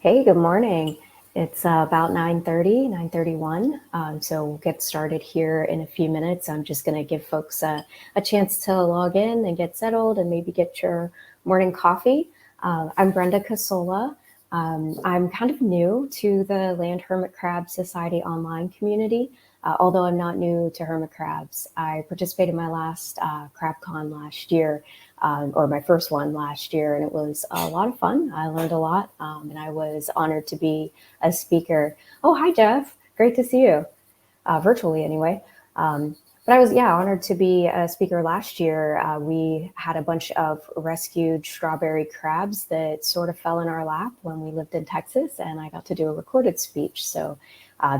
Hey, good morning. It's about 9:30, 9:31. So we'll get started here in a few minutes. I'm just going to give folks a chance to log in and get settled and maybe get your morning coffee. I'm Brenda Cosola. I'm kind of new to the Land Hermit Crab Society online community. Although I'm not new to hermit crabs, I participated in my last CrabCon last year, or my first one last year, and it was a lot of fun. I learned a lot, and I was honored to be a speaker. Oh, hi, Jeff. Great to see you, virtually anyway. But I was, honored to be a speaker last year. We had a bunch of rescued strawberry crabs that sort of fell in our lap when we lived in Texas, and I got to do a recorded speech. So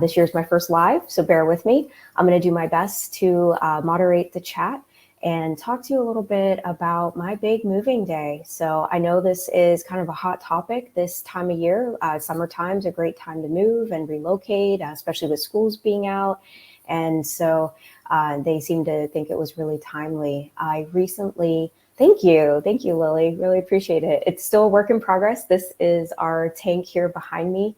this year's my first live, so bear with me. I'm going to do my best to moderate the chat and talk to you a little bit about my big moving day. So I know this is kind of a hot topic this time of year. Summertime's a great time to move and relocate, especially with schools being out. And so they seem to think it was really timely. I recently, thank you, Lily, really appreciate it. It's still a work in progress. This is our tank here behind me.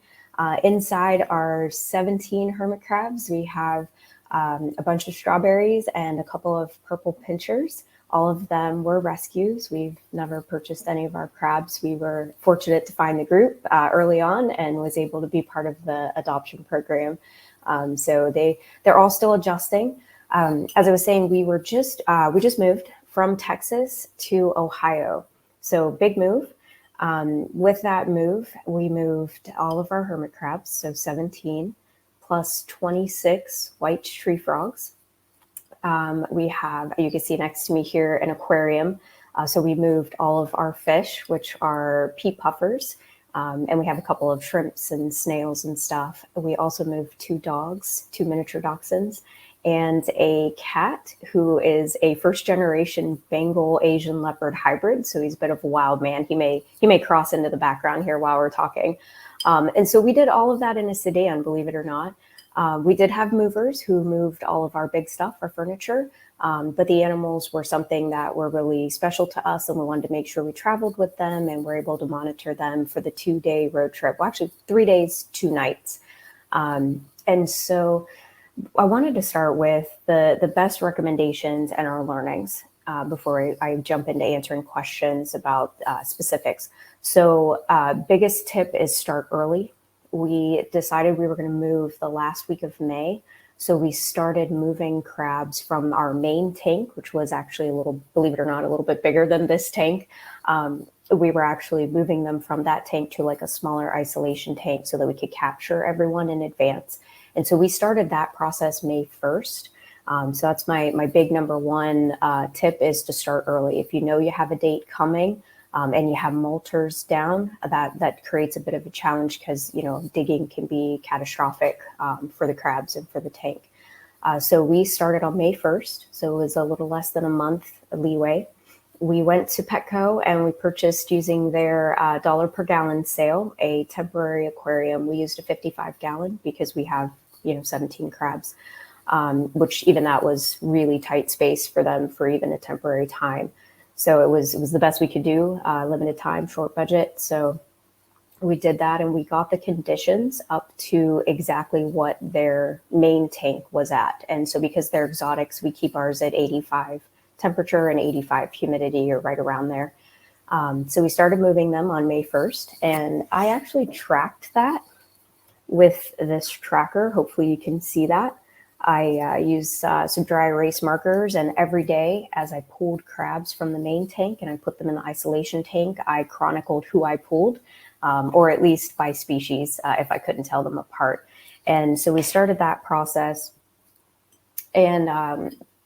Inside are 17 hermit crabs. We have a bunch of strawberries and a couple of purple pinchers. All of them were rescues. We've never purchased any of our crabs. We were fortunate to find the group early on and was able to be part of the adoption program. So they're all still adjusting. As I was saying, we just moved from Texas to Ohio. So big move. With that move, we moved all of our hermit crabs, so 17 plus 26 white tree frogs. We have, you can see next to me here, an aquarium. So we moved all of our fish, which are pea puffers, and we have a couple of shrimps and snails and stuff. We also moved 2 dogs, 2 miniature dachshunds, and a cat who is a first-generation Bengal Asian leopard hybrid. So he's a bit of a wild man. He may cross into the background here while we're talking. And so we did all of that in a sedan, believe it or not. We did have movers who moved all of our big stuff, our furniture, but the animals were something that were really special to us, and we wanted to make sure we traveled with them and were able to monitor them for the 2-day road trip. Well, actually 3 days, 2 nights. And so I wanted to start with the best recommendations and our learnings before I jump into answering questions about specifics. So biggest tip is start early. We decided we were going to move the last week of May. So we started moving crabs from our main tank, which was actually believe it or not, a little bit bigger than this tank. We were actually moving them from that tank to like a smaller isolation tank so that we could capture everyone in advance. And so we started that process May 1st. So that's my big number one tip, is to start early. If you know you have a date coming and you have molters down, that creates a bit of a challenge because, digging can be catastrophic for the crabs and for the tank. So we started on May 1st. So it was a little less than a month leeway. We went to Petco and we purchased, using their dollar per gallon sale, a temporary aquarium. We used a 55-gallon because we have 17 crabs, which even that was really tight space for them for even a temporary time. So it was the best we could do, limited time, short budget. So we did that, and we got the conditions up to exactly what their main tank was at. And so because they're exotics, we keep ours at 85 temperature and 85 humidity, or right around there. So we started moving them on May 1st, and I actually tracked that with this tracker. Hopefully you can see that. I used some dry erase markers, and every day as I pulled crabs from the main tank and I put them in the isolation tank, I chronicled who I pulled, or at least by species, if I couldn't tell them apart. And so we started that process, and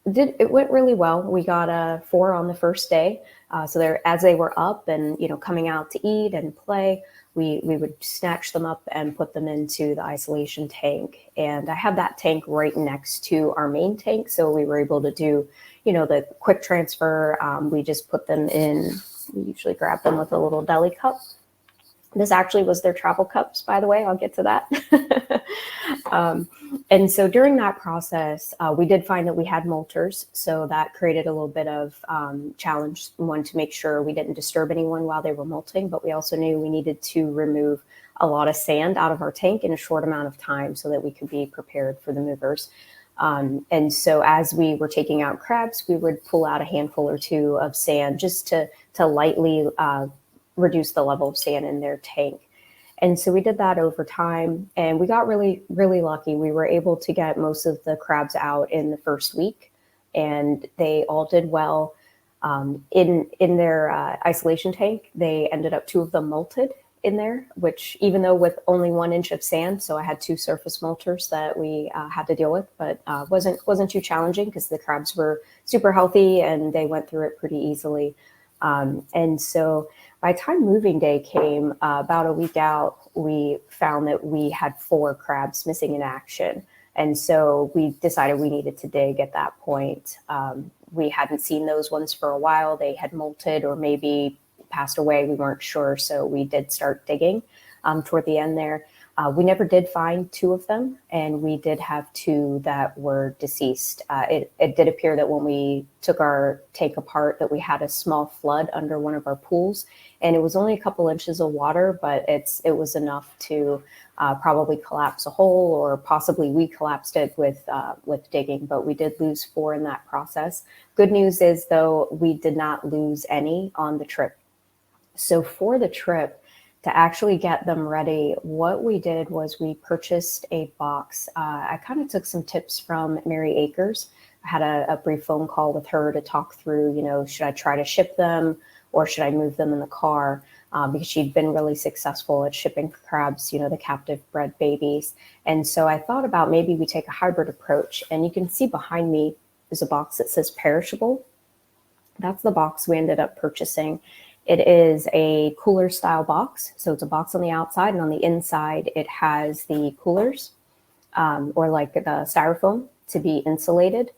it went really well. We got 4 on the first day. So as they were up and coming out to eat and play, we would snatch them up and put them into the isolation tank. And I had that tank right next to our main tank, so we were able to do the quick transfer. We just put them in. We usually grab them with a little deli cup, This actually was their travel cups, by the way. I'll get to that. And so during that process, we did find that we had molters. So that created a little bit of challenge. We wanted to make sure we didn't disturb anyone while they were molting, but we also knew we needed to remove a lot of sand out of our tank in a short amount of time so that we could be prepared for the movers. And so as we were taking out crabs, we would pull out a handful or two of sand just to lightly reduce the level of sand in their tank. And so we did that over time, and we got really, really lucky. We were able to get most of the crabs out in the first week, and they all did well. In their isolation tank, they ended up, 2 of them molted in there, which, even though with only 1 inch of sand, so I had 2 surface molters that we had to deal with, but wasn't too challenging because the crabs were super healthy and they went through it pretty easily. And so by the time moving day came, about a week out, we found that we had 4 crabs missing in action. And so we decided we needed to dig at that point. We hadn't seen those ones for a while. They had molted or maybe passed away. We weren't sure. So we did start digging toward the end there. We never did find 2 of them, and we did have 2 that were deceased. It did appear that when we took our tank apart that we had a small flood under one of our pools, and it was only a couple inches of water, but it was enough to probably collapse a hole, or possibly we collapsed it with digging, but we did lose 4 in that process. Good news is, though, we did not lose any on the trip. So for the trip, to actually get them ready, what we did was we purchased a box. I kind of took some tips from Mary Akers. I had a brief phone call with her to talk through, should I try to ship them or should I move them in the car? Because she'd been really successful at shipping crabs, the captive bred babies. And so I thought about maybe we take a hybrid approach. And you can see behind me is a box that says perishable. That's the box we ended up purchasing. It is a cooler style box. So it's a box on the outside, and on the inside, it has the coolers or like the styrofoam to be insulated.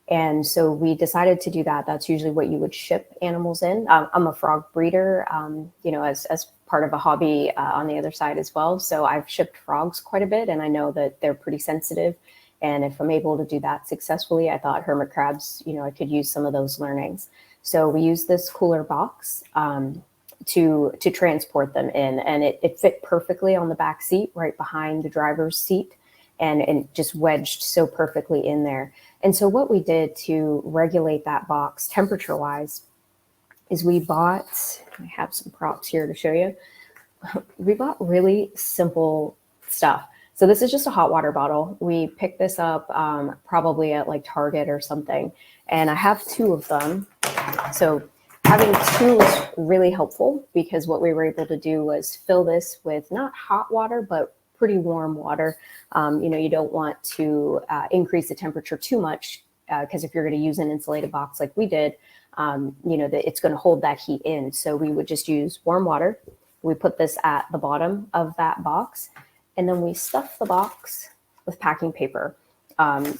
And so we decided to do that. That's usually what you would ship animals in. I'm a frog breeder, as part of a hobby on the other side as well. So I've shipped frogs quite a bit, and I know that they're pretty sensitive. And if I'm able to do that successfully, I thought hermit crabs, I could use some of those learnings. So we used this cooler box to transport them in, and it fit perfectly on the back seat right behind the driver's seat, and just wedged so perfectly in there. And so what we did to regulate that box temperature-wise is I have some props here to show you. We bought really simple stuff. So this is just a hot water bottle. We picked this up probably at like Target or something, and I have 2 of them. So having 2 was really helpful because what we were able to do was fill this with not hot water, but pretty warm water. You don't want to increase the temperature too much because if you're going to use an insulated box like we did, that it's going to hold that heat in. So we would just use warm water. We put this at the bottom of that box, and then we stuff the box with packing paper.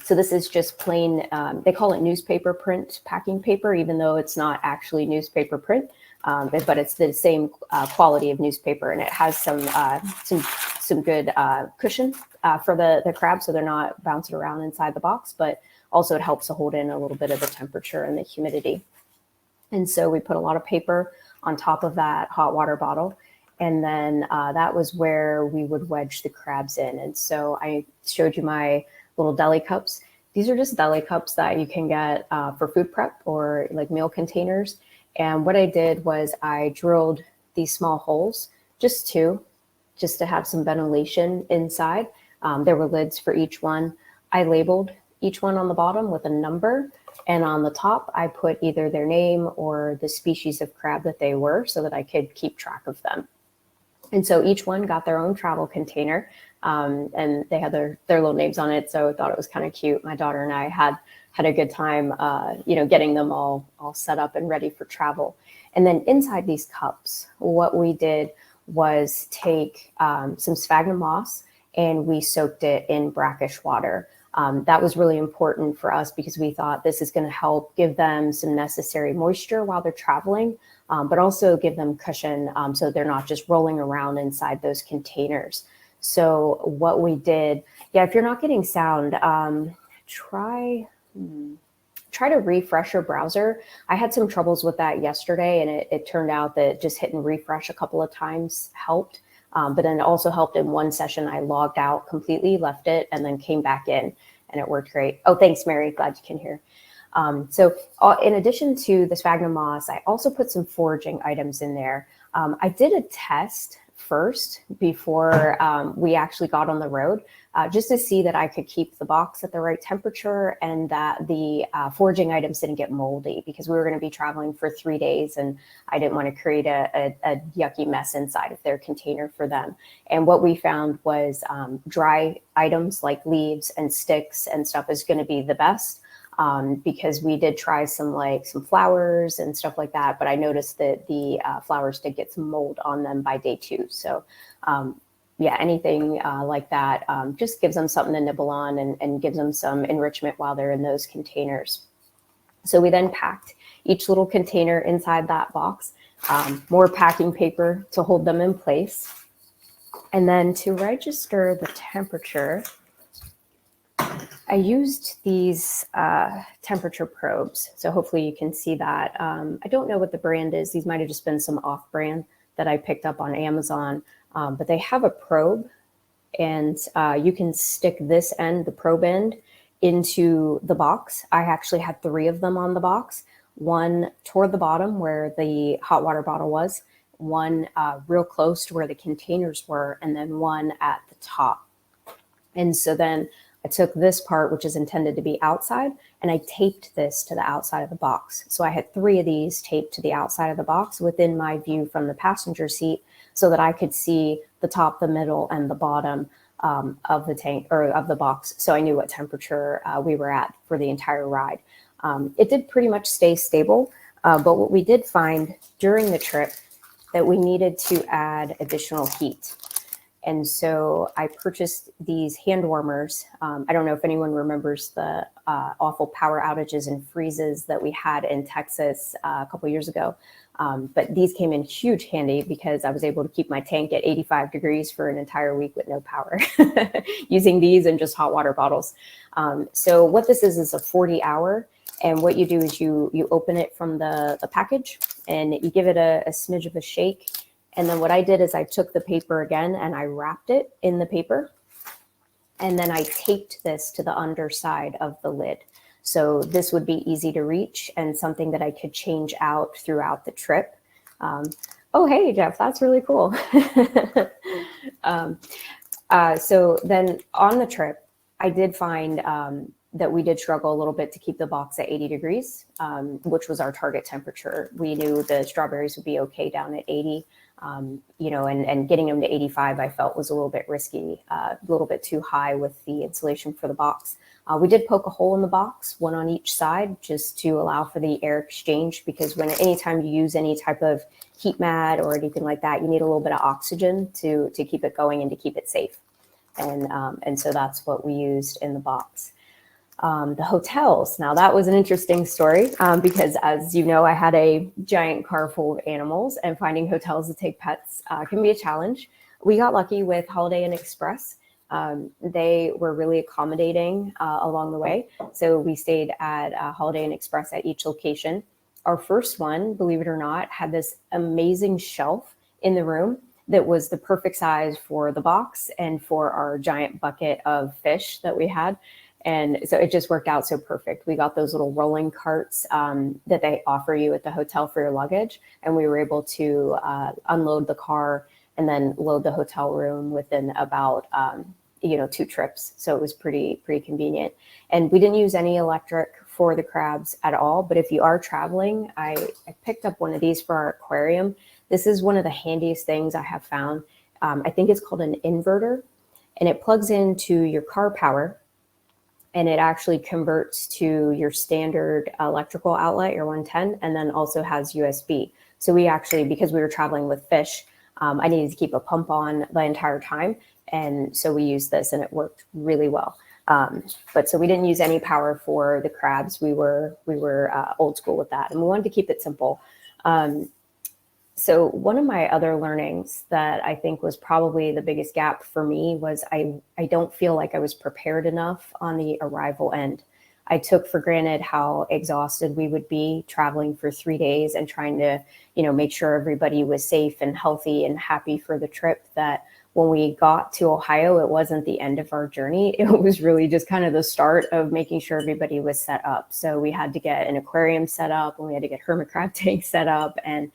So this is just plain, they call it newspaper print packing paper, even though it's not actually newspaper print, but it's the same quality of newspaper, and it has some good cushion for the crabs, so they're not bouncing around inside the box, but also it helps to hold in a little bit of the temperature and the humidity. And so we put a lot of paper on top of that hot water bottle. And then that was where we would wedge the crabs in. And so I showed you my little deli cups. These are just deli cups that you can get for food prep or like meal containers. And what I did was I drilled these small holes, just 2, just to have some ventilation inside. There were lids for each one. I labeled each one on the bottom with a number. And on the top, I put either their name or the species of crab that they were so that I could keep track of them. And so each one got their own travel container, and they had their little names on it. So I thought it was kind of cute. My daughter and I had a good time, getting them all set up and ready for travel. And then inside these cups, what we did was take some sphagnum moss, and we soaked it in brackish water. That was really important for us because we thought this is going to help give them some necessary moisture while they're traveling, but also give them cushion so they're not just rolling around inside those containers. So what we did, yeah, if you're not getting sound, try to refresh your browser. I had some troubles with that yesterday, and it turned out that just hitting refresh a couple of times helped. But then it also helped in one session. I logged out completely, left it, and then came back in, and it worked great. Oh, thanks, Mary. Glad you can hear. So in addition to the sphagnum moss, I also put some foraging items in there. I did a test first before we actually got on the road, just to see that I could keep the box at the right temperature and that the foraging items didn't get moldy, because we were going to be traveling for 3 days and I didn't want to create a yucky mess inside of their container for them. And what we found was dry items like leaves and sticks and stuff is going to be the best. Because we did try some flowers and stuff like that, but I noticed that the flowers did get some mold on them by day 2. So yeah, anything like that just gives them something to nibble on and gives them some enrichment while they're in those containers. So we then packed each little container inside that box, more packing paper to hold them in place. And then to register the temperature, I used these temperature probes. So hopefully you can see that. I don't know what the brand is. These might have just been some off-brand that I picked up on Amazon, but they have a probe, and you can stick this end, the probe end, into the box. I actually had 3 of them on the box, one toward the bottom where the hot water bottle was, one real close to where the containers were, and then one at the top. And so then I took this part, which is intended to be outside, and I taped this to the outside of the box. So I had 3 of these taped to the outside of the box within my view from the passenger seat, so that I could see the top, the middle, and the bottom of the tank or of the box. So I knew what temperature we were at for the entire ride. It did pretty much stay stable, but what we did find during the trip that we needed to add additional heat. And so I purchased these hand warmers. I don't know if anyone remembers the awful power outages and freezes that we had in Texas a couple years ago. But these came in huge handy because I was able to keep my tank at 85 degrees for an entire week with no power using these and just hot water bottles. So what this is a 40-hour. And what you do is you open it from the package and you give it a smidge of a shake. And then what I did is I took the paper again and I wrapped it in the paper. And then I taped this to the underside of the lid. So this would be easy to reach and something that I could change out throughout the trip. Oh, hey, Jeff, that's really cool. So then on the trip, I did find that we did struggle a little bit to keep the box at 80 degrees, which was our target temperature. We knew the strawberries would be okay down at 80. And getting them to 85, I felt was a little bit risky, a little bit too high with the insulation for the box. We did poke a hole in the box, one on each side, just to allow for the air exchange, because anytime you use any type of heat mat or anything like that, you need a little bit of oxygen to keep it going and to keep it safe. And so that's what we used in the box. The hotels. Now that was an interesting story because, as you know, I had a giant car full of animals, and finding hotels to take pets can be a challenge. We got lucky with Holiday Inn Express. They were really accommodating along the way. So we stayed at Holiday Inn Express at each location. Our first one, believe it or not, had this amazing shelf in the room that was the perfect size for the box and for our giant bucket of fish that we had. And so it just worked out so perfect. We got those little rolling carts that they offer you at the hotel for your luggage. And we were able to unload the car and then load the hotel room within about, 2 trips. So it was pretty convenient. And we didn't use any electric for the crabs at all. But if you are traveling, I picked up one of these for our aquarium. This is one of the handiest things I have found. I think it's called an inverter, and it plugs into your car power. And it actually converts to your standard electrical outlet, your 110, and then also has USB. So we actually, because we were traveling with fish, I needed to keep a pump on the entire time. And so we used this and it worked really well. But so we didn't use any power for the crabs. We were old school with that, and we wanted to keep it simple. So one of my other learnings that I think was probably the biggest gap for me was I don't feel like I was prepared enough on the arrival end. I took for granted how exhausted we would be traveling for 3 days and trying to, make sure everybody was safe and healthy and happy for the trip, that when we got to Ohio, it wasn't the end of our journey. It was really just kind of the start of making sure everybody was set up. So we had to get an aquarium set up, and we had to get hermit crab tanks set up, and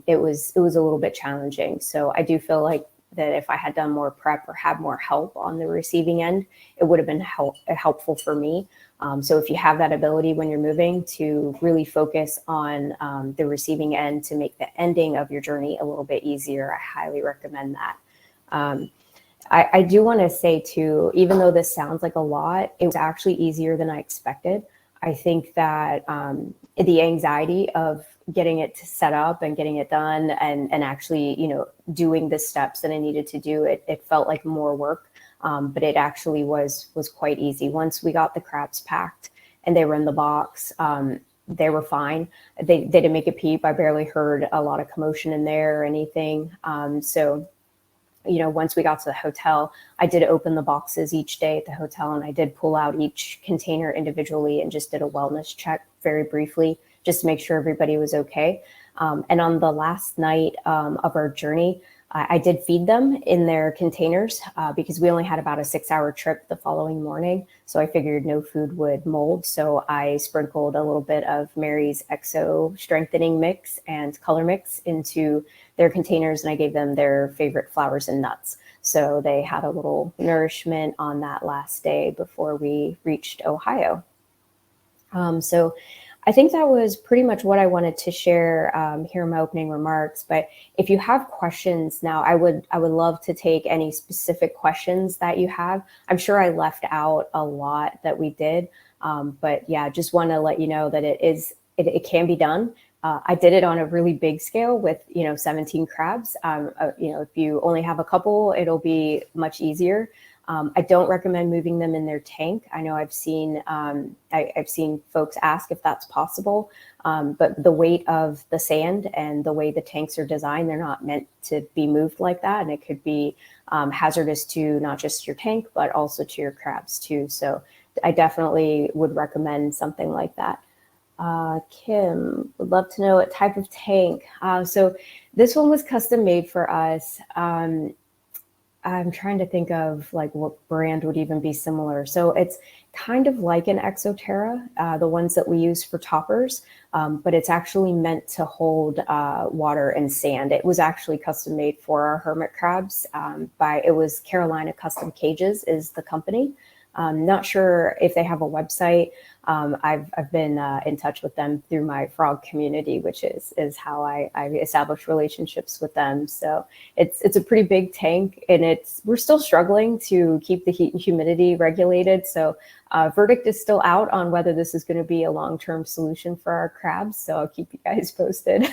it was a little bit challenging. So I do feel like that if I had done more prep or had more help on the receiving end, it would have been helpful for me. So if you have that ability when you're moving to really focus on the receiving end to make the ending of your journey a little bit easier, I highly recommend that. I do want to say too, even though this sounds like a lot, it was actually easier than I expected. I think that the anxiety of getting it set up and getting it done and actually, doing the steps that I needed to do, it felt like more work. But it actually was quite easy. Once we got the crabs packed and they were in the box, they were fine. They didn't make a peep. I barely heard a lot of commotion in there or anything. So once we got to the hotel, I did open the boxes each day at the hotel, and I did pull out each container individually and just did a wellness check very briefly, just to make sure everybody was okay. And on the last night of our journey, I did feed them in their containers because we only had about a 6-hour trip the following morning. So I figured no food would mold. So I sprinkled a little bit of Mary's Exo strengthening mix and color mix into their containers, and I gave them their favorite flowers and nuts. So they had a little nourishment on that last day before we reached Ohio. So I think that was pretty much what I wanted to share here in my opening remarks. But if you have questions now, I would love to take any specific questions that you have. I'm sure I left out a lot that we did, but yeah, just want to let you know that it can be done. I did it on a really big scale with 17 crabs. If you only have a couple, it'll be much easier. I don't recommend moving them in their tank. I know I've seen folks ask if that's possible, but the weight of the sand and the way the tanks are designed, they're not meant to be moved like that. And it could be hazardous to not just your tank, but also to your crabs too. So I definitely would recommend something like that. Kim would love to know what type of tank. So this one was custom made for us. I'm trying to think of like what brand would even be similar. So it's kind of like an Exoterra, the ones that we use for toppers, but it's actually meant to hold water and sand. It was actually custom made for our hermit crabs it was Carolina Custom Cages is the company. Not sure if they have a website. I've been in touch with them through my frog community, which is how I established relationships with them. So it's a pretty big tank, and we're still struggling to keep the heat and humidity regulated. So verdict is still out on whether this is going to be a long-term solution for our crabs. So I'll keep you guys posted.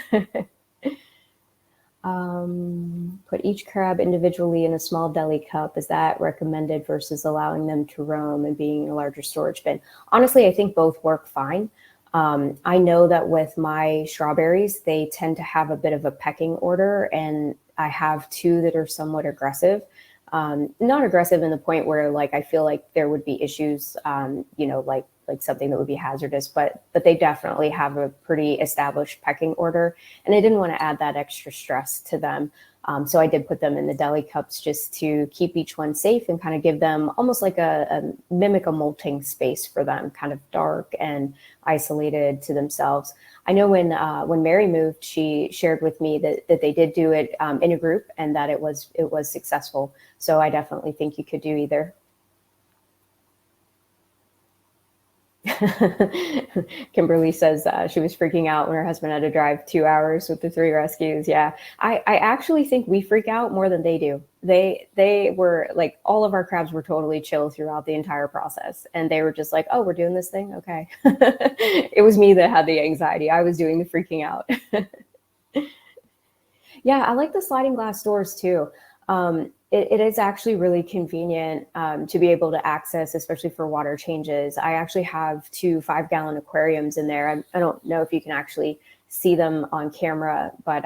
Put each crab individually in a small deli cup. Is that recommended versus allowing them to roam and being in a larger storage bin? Honestly, I think both work fine. I know that with my strawberries, they tend to have a bit of a pecking order, and I have two that are somewhat aggressive. Not aggressive in the point where like I feel like there would be issues, like something that would be hazardous, but they definitely have a pretty established pecking order, and I didn't want to add that extra stress to them. So I did put them in the deli cups just to keep each one safe and kind of give them almost like mimic a molting space for them, kind of dark and isolated to themselves. I know when Mary moved, she shared with me that they did do it in a group and that it was successful. So I definitely think you could do either. Kimberly says she was freaking out when her husband had to drive 2 hours with the 3 rescues. Yeah, I actually think we freak out more than they do. They were like, all of our crabs were totally chill throughout the entire process. And they were just like, oh, we're doing this thing. Okay. It was me that had the anxiety. I was doing the freaking out. Yeah, I like the sliding glass doors too. It is actually really convenient to be able to access, especially for water changes. I actually have two 5-gallon aquariums in there. I don't know if you can actually see them on camera, but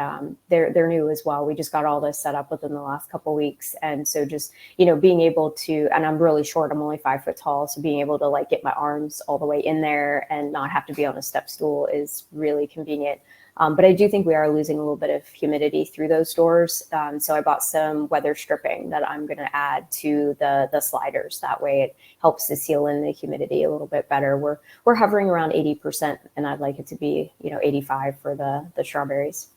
they're new as well. We just got all this set up within the last couple of weeks, and so just being able to, and I'm really short. I'm only 5 foot tall, so being able to like get my arms all the way in there and not have to be on a step stool is really convenient. But I do think we are losing a little bit of humidity through those doors. So I bought some weather stripping that I'm going to add to the sliders. That way it helps to seal in the humidity a little bit better. We're hovering around 80%, and I'd like it to be 85 for the strawberries.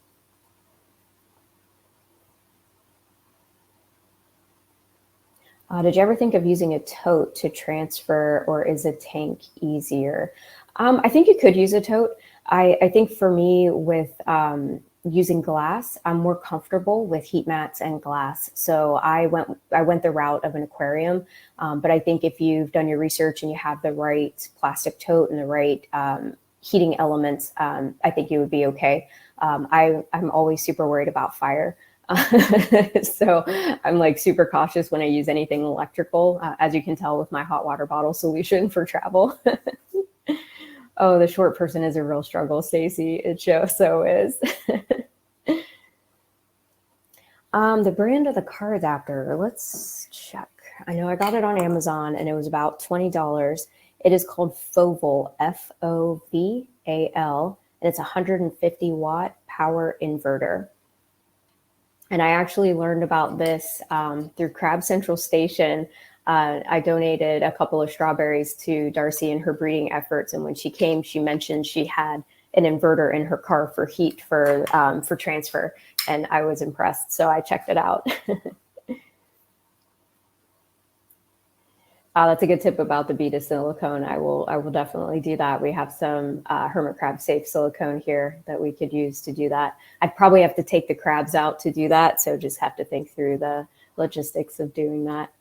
Did you ever think of using a tote to transfer, or is a tank easier? I think you could use a tote. I think for me with using glass, I'm more comfortable with heat mats and glass. So I went the route of an aquarium. But I think if you've done your research and you have the right plastic tote and the right heating elements, I think you would be okay. I'm always super worried about fire. So I'm like super cautious when I use anything electrical, as you can tell with my hot water bottle solution for travel. Oh, the short person is a real struggle, Stacy. It so is. The brand of the car adapter, let's check. I know I got it on Amazon and it was about $20. It is called Foval, Foval, and it's a 150 watt power inverter. And I actually learned about this through Crab Central Station. I donated a couple of strawberries to Darcy in her breeding efforts. And when she came, she mentioned she had an inverter in her car for heat for transfer. And I was impressed. So I checked it out. That's a good tip about the Beta silicone. I will definitely do that. We have some hermit crab safe silicone here that we could use to do that. I'd probably have to take the crabs out to do that. So just have to think through the logistics of doing that.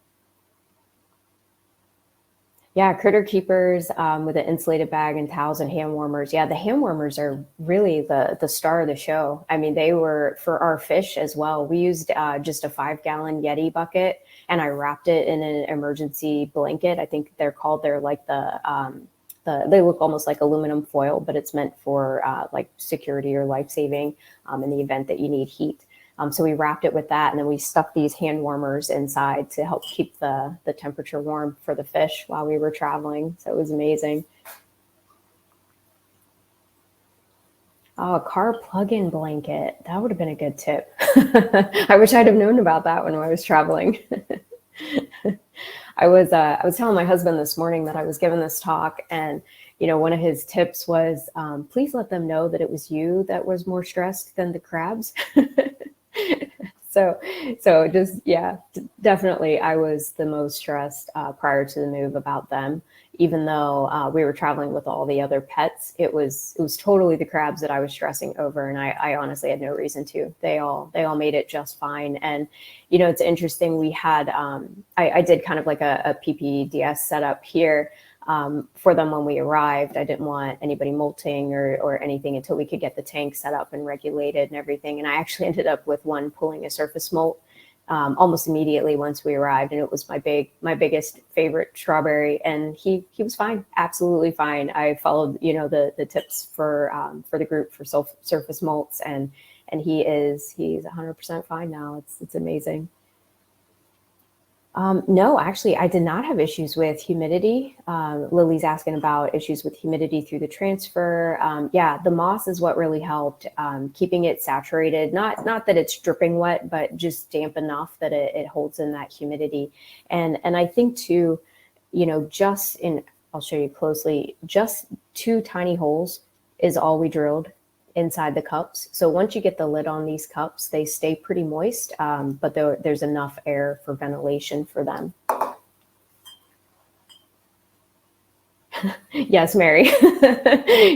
Yeah, critter keepers with an insulated bag and towels and hand warmers. Yeah, the hand warmers are really the star of the show. I mean, they were for our fish as well. We used just a 5-gallon Yeti bucket, and I wrapped it in an emergency blanket. I think they're like they look almost like aluminum foil, but it's meant for like security or life saving in the event that you need heat. So we wrapped it with that, and then we stuck these hand warmers inside to help keep the temperature warm for the fish while we were traveling. So it was amazing. Oh, a car plug-in blanket. That would have been a good tip. I wish I'd have known about that when I was traveling. I was telling my husband this morning that I was giving this talk, and one of his tips was, please let them know that it was you that was more stressed than the crabs. So just, yeah, definitely I was the most stressed prior to the move about them. Even though we were traveling with all the other pets, it was totally the crabs that I was stressing over, and I honestly had no reason to. They all made it just fine. And it's interesting. We had I did kind of like a PPDS setup here for them when we arrived. I didn't want anybody molting or anything until we could get the tank set up and regulated and everything. And I actually ended up with one pulling a surface molt almost immediately once we arrived, and it was my biggest favorite strawberry, and he was fine, absolutely fine. I followed the tips for the group for surface molts, and he's 100% fine now. It's amazing. No, actually, I did not have issues with humidity. Lily's asking about issues with humidity through the transfer. Yeah, the moss is what really helped, keeping it saturated. Not that it's dripping wet, but just damp enough that it holds in that humidity. And I think too, I'll show you closely, just 2 tiny holes is all we drilled inside the cups. So once you get the lid on these cups, they stay pretty moist, but there's enough air for ventilation for them. Yes, Mary.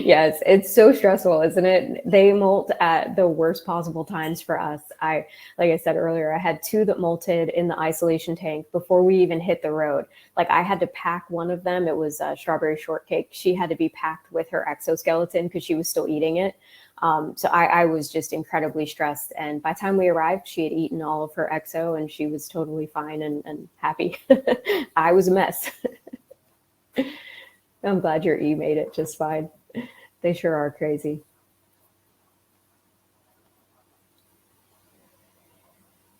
Yes, it's so stressful, isn't it? They molt at the worst possible times for us. Like I said earlier, I had 2 that molted in the isolation tank before we even hit the road. Like I had to pack one of them. It was a strawberry shortcake. She had to be packed with her exoskeleton because she was still eating it. So I was just incredibly stressed. And by the time we arrived, she had eaten all of her XO and she was totally fine and happy. I was a mess. I'm glad your E made it just fine. They sure are crazy.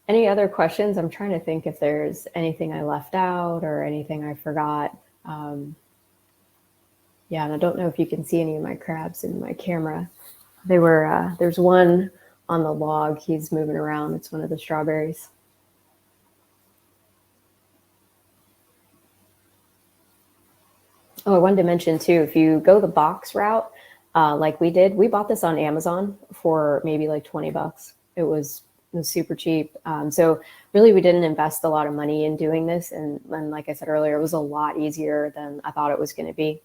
Any other questions? I'm trying to think if there's anything I left out or anything I forgot. Yeah, and I don't know if you can see any of my crabs in my camera. They were, there's one on the log. He's moving around. It's one of the strawberries. Oh, I wanted to mention too, if you go the box route, like we did, we bought this on Amazon for maybe like 20 bucks. It was super cheap. So really we didn't invest a lot of money in doing this. And like I said earlier, it was a lot easier than I thought it was going to be.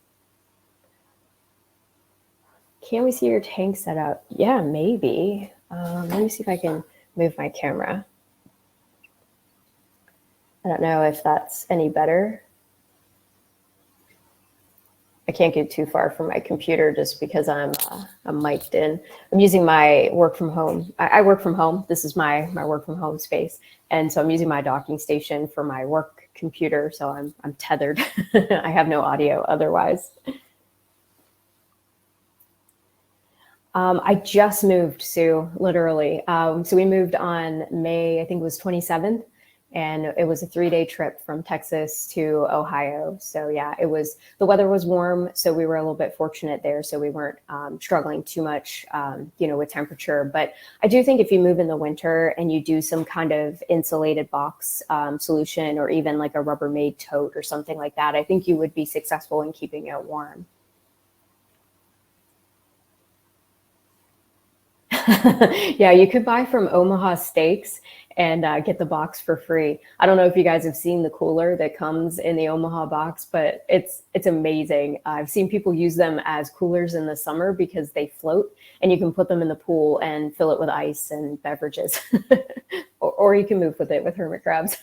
Can we see your tank set up? Yeah, maybe. Let me see if I can move my camera. I don't know if that's any better. I can't get too far from my computer just because I'm mic'd in. I'm using my work from home. I work from home. This is my work from home space. And so I'm using my docking station for my work computer. So I'm tethered. I have no audio otherwise. I just moved, Sue, literally. So we moved on May, I think it was 27th. And it was a 3-day trip from Texas to Ohio. So yeah, the weather was warm. So we were a little bit fortunate there. So we weren't struggling too much, with temperature. But I do think if you move in the winter and you do some kind of insulated box solution or even like a Rubbermaid tote or something like that, I think you would be successful in keeping it warm. Yeah, you could buy from Omaha Steaks and get the box for free. I don't know if you guys have seen the cooler that comes in the Omaha box, but it's amazing. I've seen people use them as coolers in the summer because they float and you can put them in the pool and fill it with ice and beverages. Or you can move with it with hermit crabs.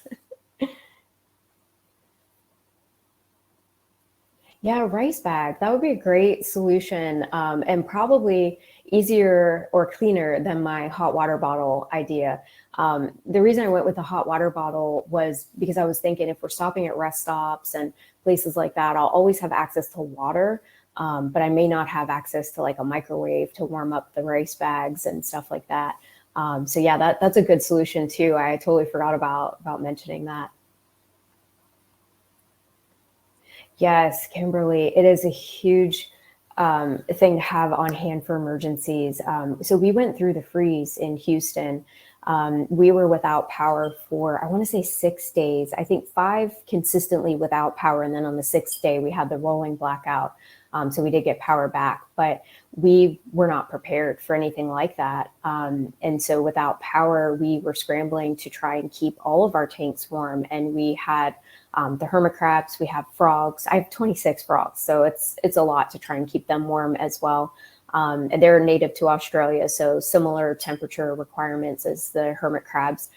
Yeah, rice bag. That would be a great solution, and probably easier or cleaner than my hot water bottle idea. The reason I went with the hot water bottle was because I was thinking if we're stopping at rest stops and places like that, I'll always have access to water, but I may not have access to like a microwave to warm up the rice bags and stuff like that. So yeah, that's a good solution too. I totally forgot about mentioning that. Yes, Kimberly, it is a huge thing to have on hand for emergencies. So we went through the freeze in Houston. We were without power for, I want to say 6 days, I think 5 consistently without power. And then on the 6th day, we had the rolling blackout. So we did get power back, but we were not prepared for anything like that. And so without power, we were scrambling to try and keep all of our tanks warm. And we had the hermit crabs, we have frogs. I have 26 frogs, so it's a lot to try and keep them warm as well. And they're native to Australia, so similar temperature requirements as the hermit crabs,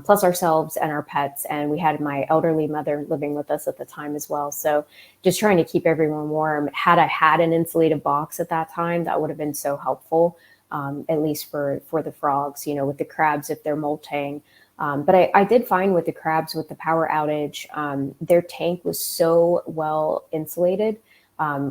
plus ourselves and our pets. And we had my elderly mother living with us at the time as well. So just trying to keep everyone warm. Had I had an insulated box at that time, that would have been so helpful, at least for the frogs, with the crabs if they're molting. But I did find with the crabs, with the power outage, their tank was so well insulated.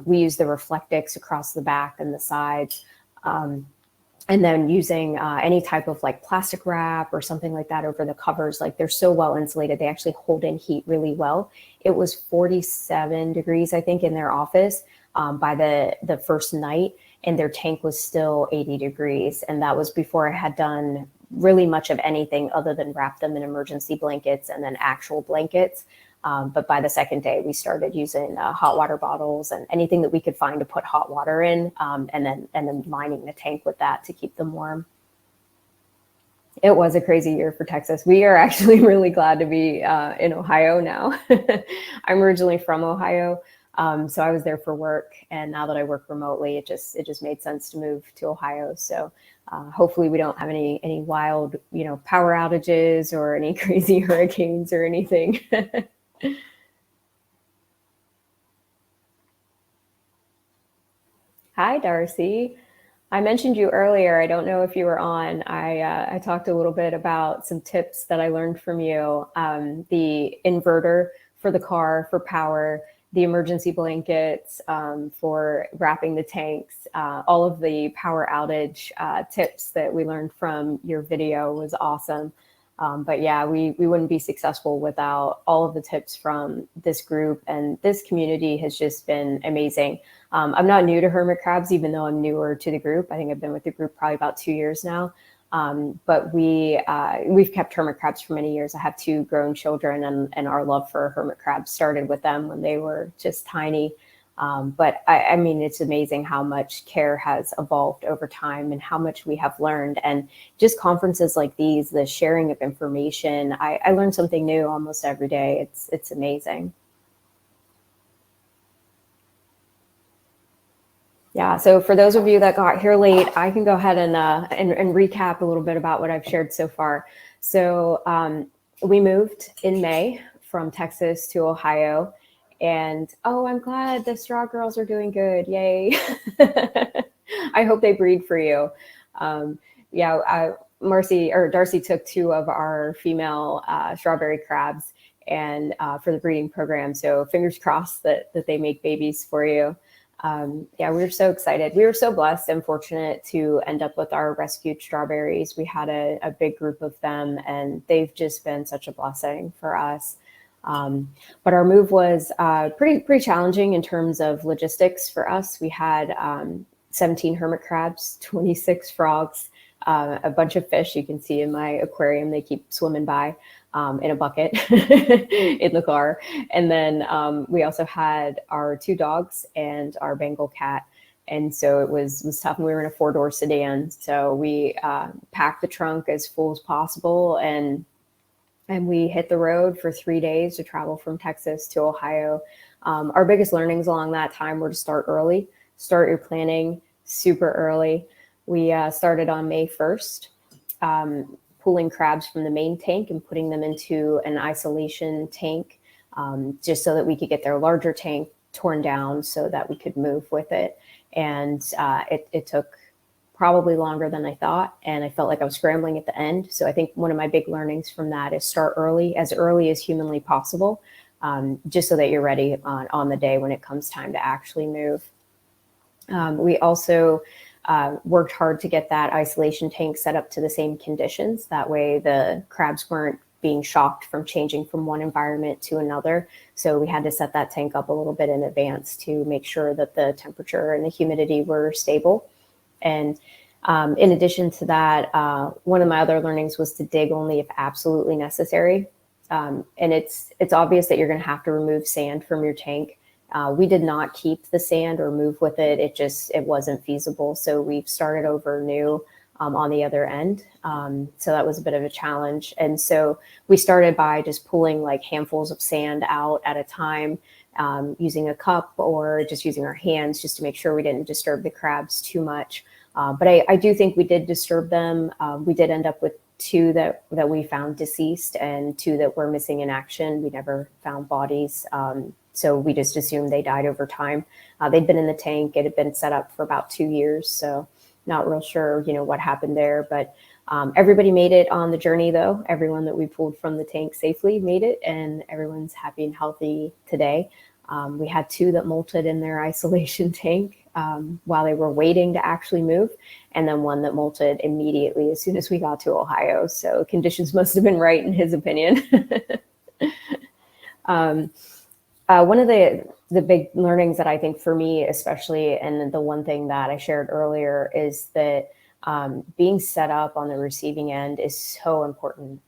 We used the Reflectix across the back and the sides. And then using any type of like plastic wrap or something like that over the covers, like they're so well insulated, they actually hold in heat really well. It was 47 degrees, I think, in their office by the first night, and their tank was still 80 degrees. And that was before I had done really much of anything other than wrap them in emergency blankets and then actual blankets. But by the second day, we started using hot water bottles and anything that we could find to put hot water in, and then lining the tank with that to keep them warm. It was a crazy year for Texas. We are actually really glad to be in Ohio now. I'm originally from Ohio, so I was there for work, and now that I work remotely, it just made sense to move to Ohio. So hopefully we don't have any wild, power outages or any crazy hurricanes or anything. Hi, Darcy. I mentioned you earlier. I don't know if you were on. I talked a little bit about some tips that I learned from you. The inverter for the car for power, the emergency blankets for wrapping the tanks, all of the power outage tips that we learned from your video was awesome. But yeah, we wouldn't be successful without all of the tips from this group, and this community has just been amazing. I'm not new to hermit crabs, even though I'm newer to the group. I think I've been with the group probably about 2 years now. But we've kept hermit crabs for many years. I have 2 grown children, and our love for hermit crabs started with them when they were just tiny. But I mean, it's amazing how much care has evolved over time and how much we have learned. And just conferences like these, the sharing of information, I learn something new almost every day. It's amazing. Yeah, so for those of you that got here late, I can go ahead and recap a little bit about what I've shared so far. So we moved in May from Texas to Ohio, and oh, I'm glad the Straw Girls are doing good. Yay! I hope they breed for you. Um, yeah, Marcy or Darcy took 2 of our female strawberry crabs and for the breeding program. So fingers crossed that they make babies for you. Yeah, we were so excited. We were so blessed and fortunate to end up with our rescued strawberries. We had a big group of them, and they've just been such a blessing for us. But our move was pretty challenging in terms of logistics for us. We had 17 hermit crabs, 26 frogs, a bunch of fish. You can see in my aquarium, they keep swimming by. In a bucket in the car. And then we also had our 2 dogs and our Bengal cat. And so it was tough. And we were in a 4-door sedan. So we packed the trunk as full as possible. And we hit the road for 3 days to travel from Texas to Ohio. Our biggest learnings along that time were to start early, start your planning super early. We started on May 1st. Pulling crabs from the main tank and putting them into an isolation tank, just so that we could get their larger tank torn down so that we could move with it. And it took probably longer than I thought. And I felt like I was scrambling at the end. So I think one of my big learnings from that is start early as humanly possible, just so that you're ready on the day when it comes time to actually move. We also worked hard to get that isolation tank set up to the same conditions. That way the crabs weren't being shocked from changing from one environment to another. So we had to set that tank up a little bit in advance to make sure that the temperature and the humidity were stable. And in addition to that, one of my other learnings was to dig only if absolutely necessary. And it's obvious that you're going to have to remove sand from your tank. We did not keep the sand or move with it. It wasn't feasible. So we've started over new on the other end. So that was a bit of a challenge. And so we started by just pulling like handfuls of sand out at a time, using a cup or just using our hands just to make sure we didn't disturb the crabs too much. But I do think we did disturb them. We did end up with 2 that we found deceased and 2 that were missing in action. We never found bodies. So we just assumed they died over time. They'd been in the tank. It had been set up for about 2 years. So not real sure, what happened there. But everybody made it on the journey, though. Everyone that we pulled from the tank safely made it, and everyone's happy and healthy today. We had 2 that molted in their isolation tank while they were waiting to actually move, and then 1 that molted immediately as soon as we got to Ohio. So conditions must have been right in his opinion. One of the big learnings that I think for me, especially, and the one thing that I shared earlier, is that being set up on the receiving end is so important,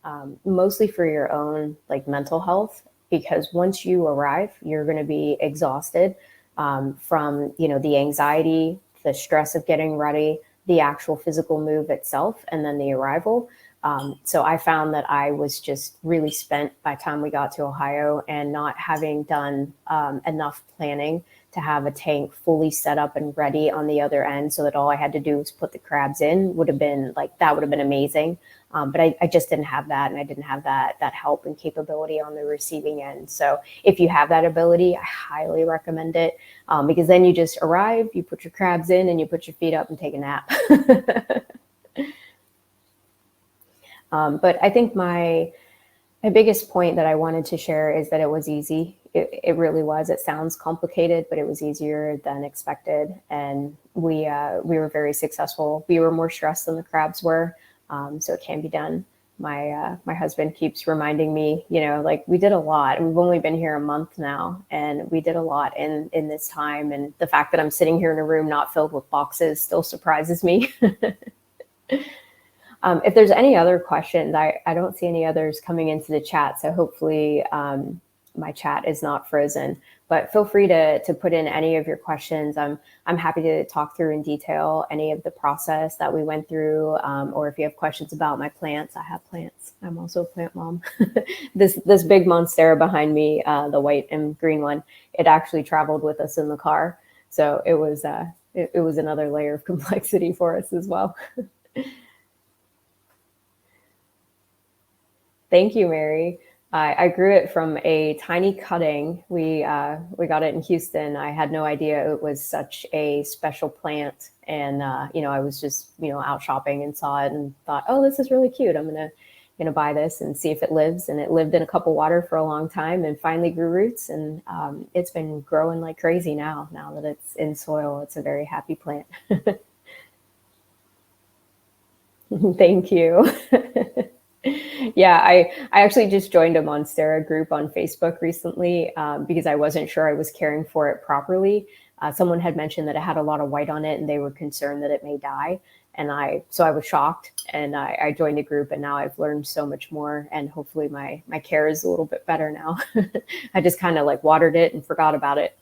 mostly for your own mental health, because once you arrive, you're going to be exhausted from the anxiety, the stress of getting ready, the actual physical move itself, and then the arrival. So I found that I was just really spent by the time we got to Ohio, and not having done enough planning to have a tank fully set up and ready on the other end so that all I had to do was put the crabs in would have been like, that would have been amazing. But I just didn't have that, and I didn't have that help and capability on the receiving end. So if you have that ability, I highly recommend it, because then you just arrive, you put your crabs in, and you put your feet up and take a nap. But I think my biggest point that I wanted to share is that it was easy. It really was. It sounds complicated, but it was easier than expected. And we were very successful. We were more stressed than the crabs were. So it can be done. My husband keeps reminding me, like, we did a lot. We've only been here a month now, and we did a lot in this time. And the fact that I'm sitting here in a room not filled with boxes still surprises me. If there's any other questions, I don't see any others coming into the chat. So hopefully my chat is not frozen, but feel free to put in any of your questions. I'm happy to talk through in detail any of the process that we went through, or if you have questions about my plants. I have plants. I'm also a plant mom. This big monstera behind me, the white and green one, it actually traveled with us in the car. So it was another layer of complexity for us as well. Thank you, Mary. I grew it from a tiny cutting. We got it in Houston. I had no idea it was such a special plant. And, I was just, out shopping and saw it and thought, oh, this is really cute. I'm going to buy this and see if it lives. And it lived in a cup of water for a long time and finally grew roots. And it's been growing like crazy now that it's in soil. It's a very happy plant. Thank you. Yeah, I actually just joined a Monstera group on Facebook recently, because I wasn't sure I was caring for it properly. Someone had mentioned that it had a lot of white on it and they were concerned that it may die. And so I was shocked, and I joined the group, and now I've learned so much more, and hopefully my care is a little bit better now. I just kind of like watered it and forgot about it.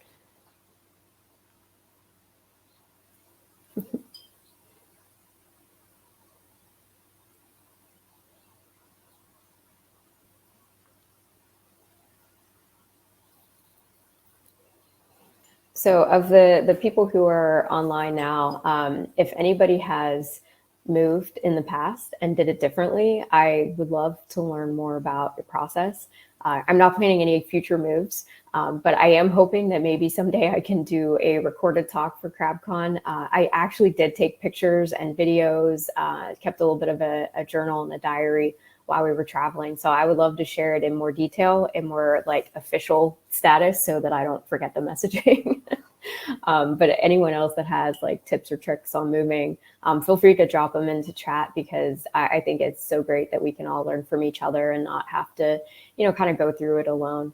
So of the people who are online now, if anybody has moved in the past and did it differently, I would love to learn more about your process. I'm not planning any future moves, but I am hoping that maybe someday I can do a recorded talk for CrabCon. I actually did take pictures and videos, kept a little bit of a journal and a diary while we were traveling. So I would love to share it in more detail, in more like official status, so that I don't forget the messaging. But anyone else that has like tips or tricks on moving, feel free to drop them into chat, because I think it's so great that we can all learn from each other and not have to, kind of go through it alone.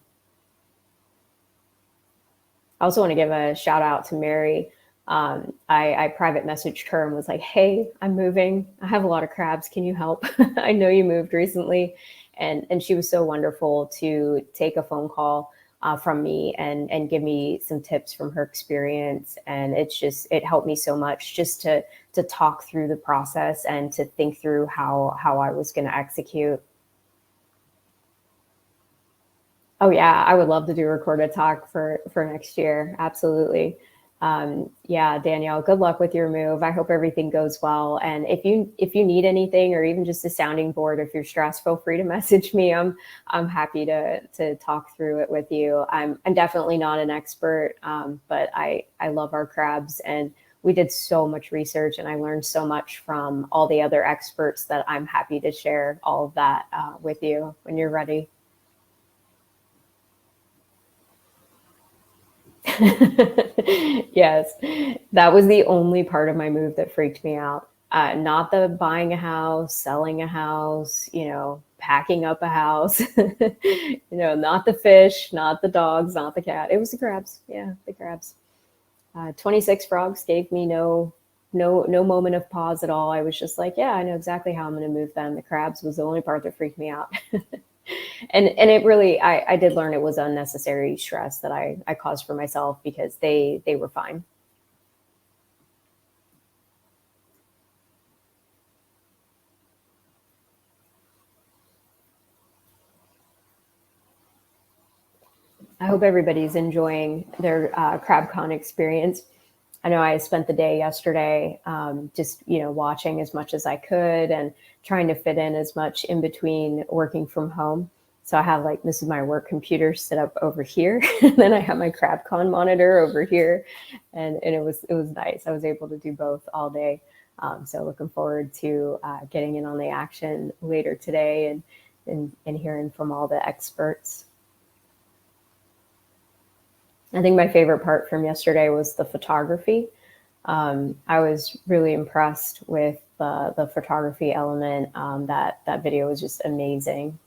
I also want to give a shout out to Mary. I private messaged her and was like, hey, I'm moving. I have a lot of crabs. Can you help? I know you moved recently. And she was so wonderful to take a phone call from me and give me some tips from her experience. And it helped me so much just to talk through the process and to think through how I was going to execute. Oh yeah, I would love to do a recorded talk for next year. Absolutely. Yeah, Danielle, good luck with your move. I hope everything goes well. And if you need anything, or even just a sounding board, if you're stressed, feel free to message me. I'm happy to talk through it with you. I'm definitely not an expert, but I love our crabs, and we did so much research, and I learned so much from all the other experts that I'm happy to share all of that with you when you're ready. Yes, that was the only part of my move that freaked me out. Not the buying a house, selling a house, packing up a house, not the fish, not the dogs, not the cat. It was the crabs. Yeah, the crabs. 26 frogs gave me no moment of pause at all. I was just like, yeah, I know exactly how I'm going to move them. The crabs was the only part that freaked me out. And it really, I did learn it was unnecessary stress that I caused for myself, because they were fine. I hope everybody's enjoying their CrabCon experience. I know I spent the day yesterday just, watching as much as I could and trying to fit in as much in between working from home. So I have this is my work computer set up over here, and then I have my CrabCon monitor over here, and it was nice. I was able to do both all day. So looking forward to getting in on the action later today and hearing from all the experts. I think my favorite part from yesterday was the photography. I was really impressed with the photography element. That video was just amazing.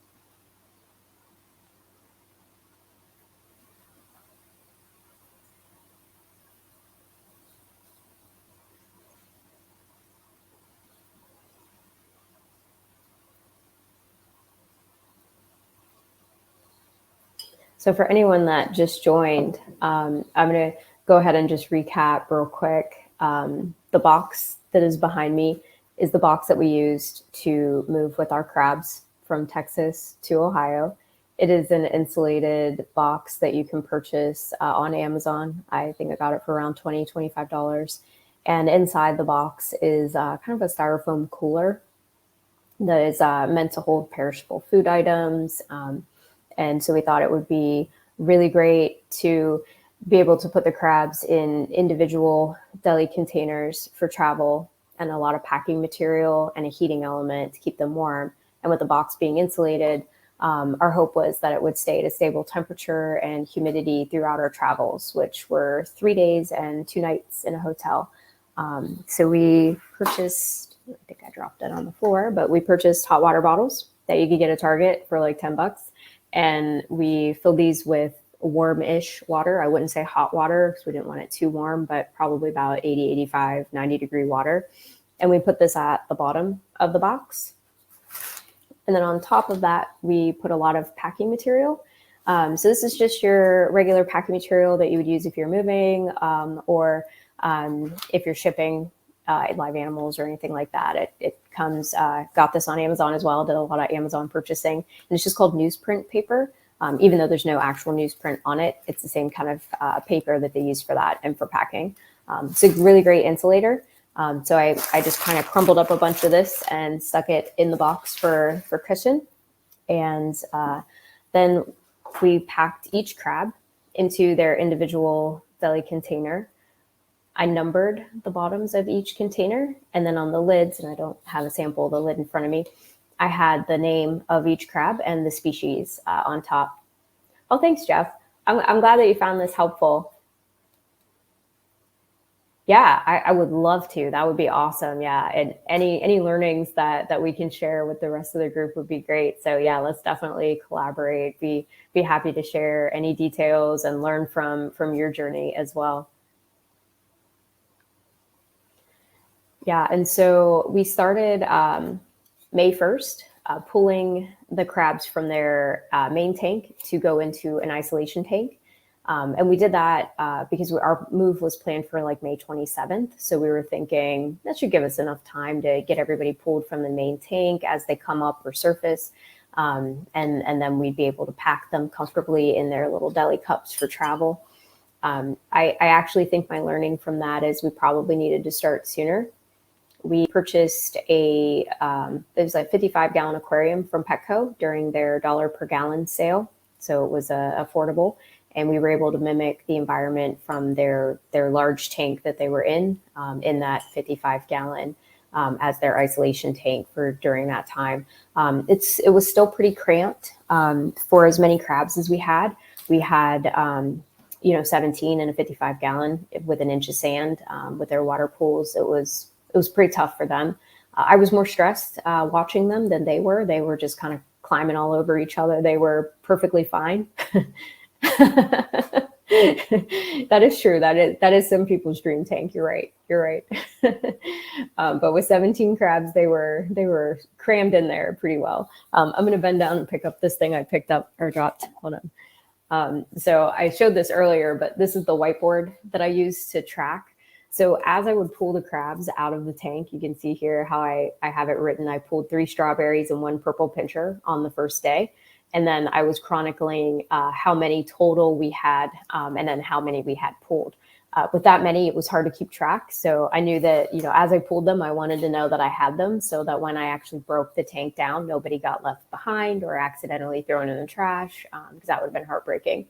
So for anyone that just joined, I'm going to go ahead and just recap real quick. The box that is behind me is the box that we used to move with our crabs from Texas to Ohio. It is an insulated box that you can purchase on Amazon. I think I got it for around $20, $25. And inside the box is kind of a styrofoam cooler that is meant to hold perishable food items. And so we thought it would be really great to be able to put the crabs in individual deli containers for travel, and a lot of packing material and a heating element to keep them warm. And with the box being insulated, our hope was that it would stay at a stable temperature and humidity throughout our travels, which were 3 days and 2 nights in a hotel. So we purchased, I think I dropped it on the floor, but we purchased hot water bottles that you could get at Target for like $10. And we filled these with warm-ish water. I wouldn't say hot water because we didn't want it too warm, but probably about 80, 85, 90-degree water. And we put this at the bottom of the box. And then on top of that, we put a lot of packing material. So this is just your regular packing material that you would use if you're moving or if you're shipping live animals or anything like that. It comes, got this on Amazon as well, did a lot of Amazon purchasing. And it's just called newsprint paper. Even though there's no actual newsprint on it, it's the same kind of paper that they use for that and for packing. It's a really great insulator. So I just kind of crumbled up a bunch of this and stuck it in the box for cushion. And then we packed each crab into their individual deli container. I numbered the bottoms of each container, and then on the lids, and I don't have a sample of the lid in front of me, I had the name of each crab and the species on top. Oh, thanks, Jeff. I'm glad that you found this helpful. Yeah, I would love to. That would be awesome. Yeah, and any learnings that we can share with the rest of the group would be great. So yeah, let's definitely collaborate. Be happy to share any details and learn from your journey as well. Yeah, and so we started May 1st, pulling the crabs from their main tank to go into an isolation tank. And we did that because our move was planned for like May 27th. So we were thinking that should give us enough time to get everybody pulled from the main tank as they come up or surface. And then we'd be able to pack them comfortably in their little deli cups for travel. I actually think my learning from that is we probably needed to start sooner. We purchased it was a 55-gallon aquarium from Petco during their $1 per gallon sale. So it was affordable. And we were able to mimic the environment from their large tank that they were in that 55-gallon as their isolation tank for during that time. It was still pretty cramped for as many crabs as we had. We had 17 in a 55-gallon with an inch of sand with their water pools. It was pretty tough for them. I was more stressed watching them than they were. They were just kind of climbing all over each other. They were perfectly fine. That is true. That is some people's dream tank. You're right. But with 17 crabs, they were crammed in there pretty well. I'm going to bend down and pick up this thing I picked up or dropped. Hold on. So I showed this earlier, but this is the whiteboard that I use to track. So as I would pull the crabs out of the tank, you can see here how I have it written. I pulled 3 strawberries and 1 purple pincher on the first day. And then I was chronicling how many total we had, and then how many we had pulled. With that many, it was hard to keep track. So I knew that, as I pulled them, I wanted to know that I had them so that when I actually broke the tank down, nobody got left behind or accidentally thrown in the trash, because that would have been heartbreaking.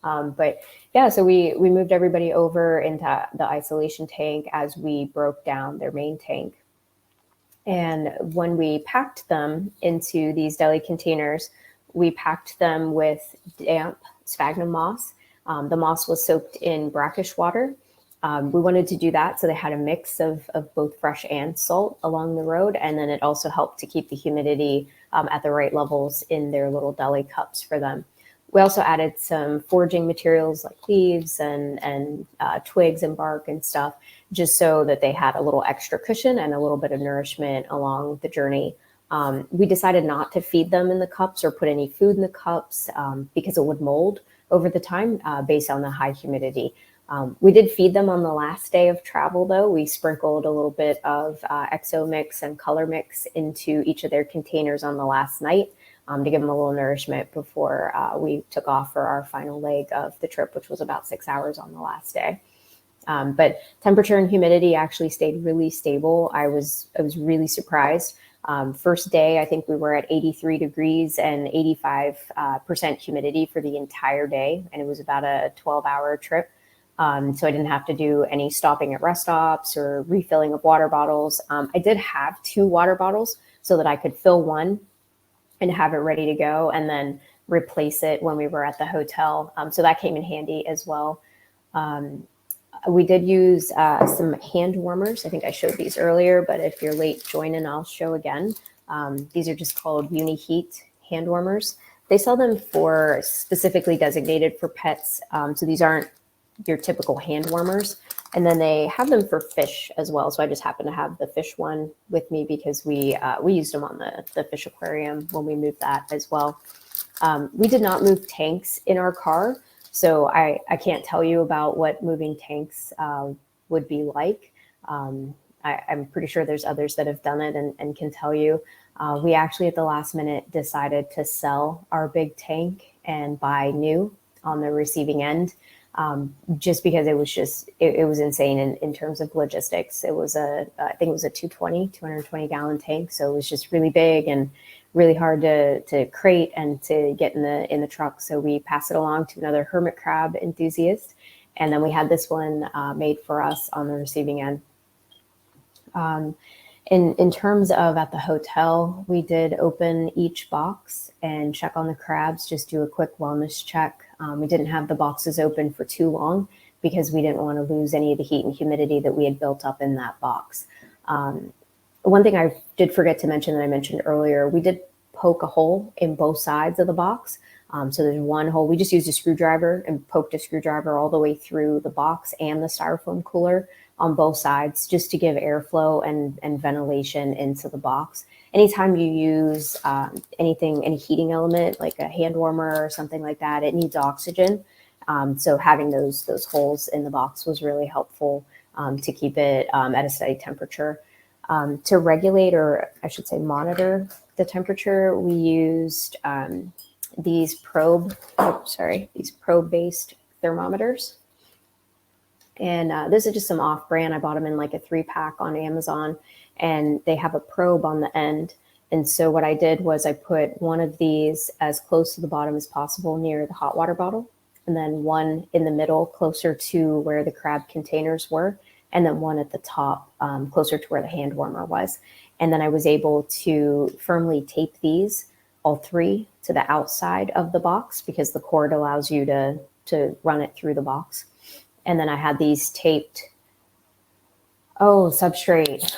But yeah, so we moved everybody over into the isolation tank as we broke down their main tank. And when we packed them into these deli containers, we packed them with damp sphagnum moss. The moss was soaked in brackish water. We wanted to do that so they had a mix of both fresh and salt along the road. And then it also helped to keep the humidity at the right levels in their little deli cups for them. We also added some foraging materials like leaves and twigs and bark and stuff, just so that they had a little extra cushion and a little bit of nourishment along the journey. We decided not to feed them in the cups or put any food in the cups because it would mold over the time based on the high humidity. We did feed them on the last day of travel, though. We sprinkled a little bit of exo mix and color mix into each of their containers on the last night to give them a little nourishment before we took off for our final leg of the trip, which was about 6 hours on the last day. But temperature and humidity actually stayed really stable. I was really surprised. First day, I think we were at 83 degrees and 85% humidity for the entire day. And it was about a 12-hour trip. So I didn't have to do any stopping at rest stops or refilling of water bottles. I did have 2 water bottles so that I could fill one and have it ready to go and then replace it when we were at the hotel. So that came in handy as well. We did use some hand warmers. I think I showed these earlier, but if you're late joining, I'll show again. These are just called Uni-Heat hand warmers. They sell them for specifically designated for pets. So these aren't your typical hand warmers. And then they have them for fish as well. So I just happen to have the fish one with me because we used them on the fish aquarium when we moved that as well. We did not move tanks in our car. So I can't tell you about what moving tanks would be like. I'm pretty sure there's others that have done it and can tell you. We actually at the last minute decided to sell our big tank and buy new on the receiving end. Just because it was insane in terms of logistics. It was I think it was a 220 gallon tank. So it was just really big and really hard to crate and to get in the truck. So we passed it along to another hermit crab enthusiast. And then we had this one made for us on the receiving end. In terms of at the hotel, we did open each box and check on the crabs, just do a quick wellness check. We didn't have the boxes open for too long because we didn't want to lose any of the heat and humidity that we had built up in that box. One thing I did forget to mention that I mentioned earlier, we did poke a hole in both sides of the box. So there's one hole, we just used a screwdriver and poked a screwdriver all the way through the box and the styrofoam cooler on both sides, just to give airflow and ventilation into the box. Anytime you use any heating element, like a hand warmer or something like that, it needs oxygen. So having those holes in the box was really helpful to keep it at a steady temperature. To regulate, or I should say monitor the temperature, we used these probe-based thermometers. And this is just some off-brand. I bought them in like a 3-pack on Amazon, and they have a probe on the end. And so what I did was I put one of these as close to the bottom as possible near the hot water bottle, and then one in the middle closer to where the crab containers were, and then one at the top closer to where the hand warmer was. And then I was able to firmly tape these, all 3, to the outside of the box because the cord allows you to run it through the box. And then I had these taped. Oh, substrate.